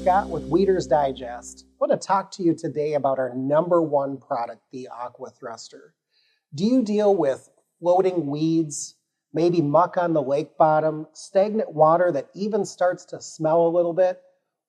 Scott with Weeder's Digest. I want to talk to you today about our number one product, the Aqua Thruster. Do you deal with floating weeds, maybe muck on the lake bottom, stagnant water that even starts to smell a little bit?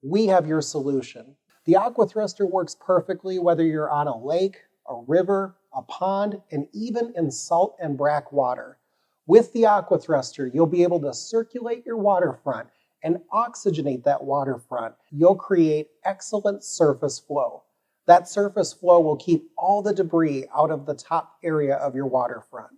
We have your solution. The Aqua Thruster works perfectly whether you're on a lake, a river, a pond, and even in salt and brack water. With the Aqua Thruster, you'll be able to circulate your waterfront and oxygenate that waterfront. You'll create excellent surface flow. That surface flow will keep all the debris out of the top area of your waterfront.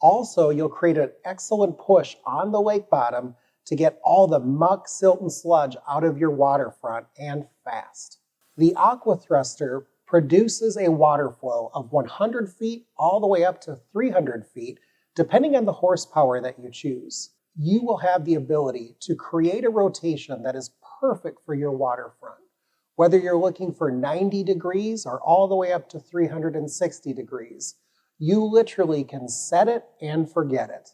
Also, you'll create an excellent push on the lake bottom to get all the muck, silt, and sludge out of your waterfront, and fast. The Aqua Thruster produces a water flow of 100 feet all the way up to 300 feet, depending on the horsepower that you choose. You will have the ability to create a rotation that is perfect for your waterfront. Whether you're looking for 90 degrees or all the way up to 360 degrees, you literally can set it and forget it.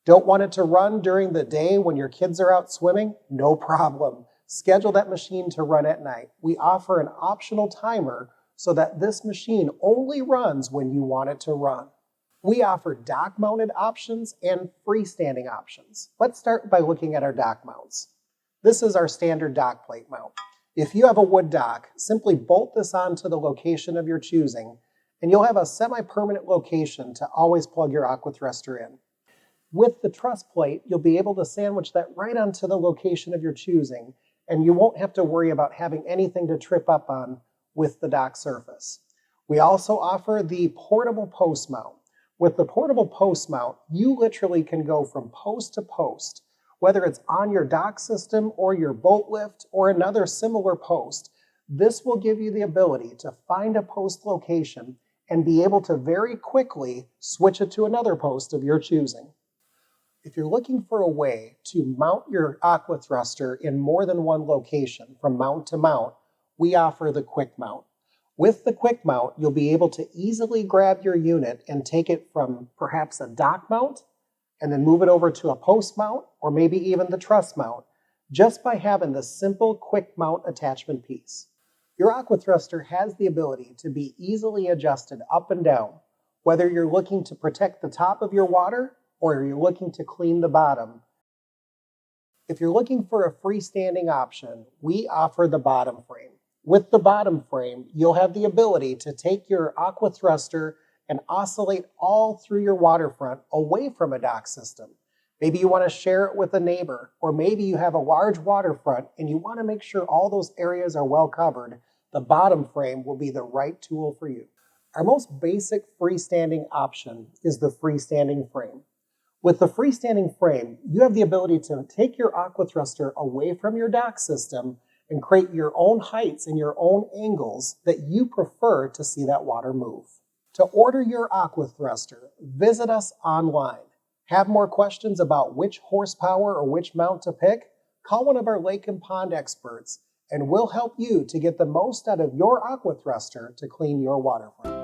Don't want it to run during the day when your kids are out swimming? No problem. Schedule that machine to run at night. We offer an optional timer so that this machine only runs when you want it to run. We offer dock-mounted options and freestanding options. Let's start by looking at our dock mounts. This is our standard dock plate mount. If you have a wood dock, simply bolt this onto the location of your choosing, and you'll have a semi-permanent location to always plug your Aqua Thruster in. With the truss plate, you'll be able to sandwich that right onto the location of your choosing, and you won't have to worry about having anything to trip up on with the dock surface. We also offer the portable post mount. With the portable post mount, you literally can go from post to post, whether it's on your dock system or your boat lift or another similar post. This will give you the ability to find a post location and be able to very quickly switch it to another post of your choosing. If you're looking for a way to mount your Aqua Thruster in more than one location from mount to mount, we offer the Quick Mount. With the Quick Mount, you'll be able to easily grab your unit and take it from perhaps a dock mount and then move it over to a post mount or maybe even the truss mount just by having the simple Quick Mount attachment piece. Your Aqua Thruster has the ability to be easily adjusted up and down, whether you're looking to protect the top of your water or you're looking to clean the bottom. If you're looking for a freestanding option, we offer the bottom frame. With the bottom frame, you'll have the ability to take your Aqua Thruster and oscillate all through your waterfront away from a dock system. Maybe you want to share it with a neighbor, or maybe you have a large waterfront and you want to make sure all those areas are well covered. The bottom frame will be the right tool for you. Our most basic freestanding option is the freestanding frame. With the freestanding frame, you have the ability to take your Aqua Thruster away from your dock system and create your own heights and your own angles that you prefer to see that water move. To order your Aqua Thruster, visit us online. Have more questions about which horsepower or which mount to pick? Call one of our lake and pond experts, and we'll help you to get the most out of your Aqua Thruster to clean your waterfront.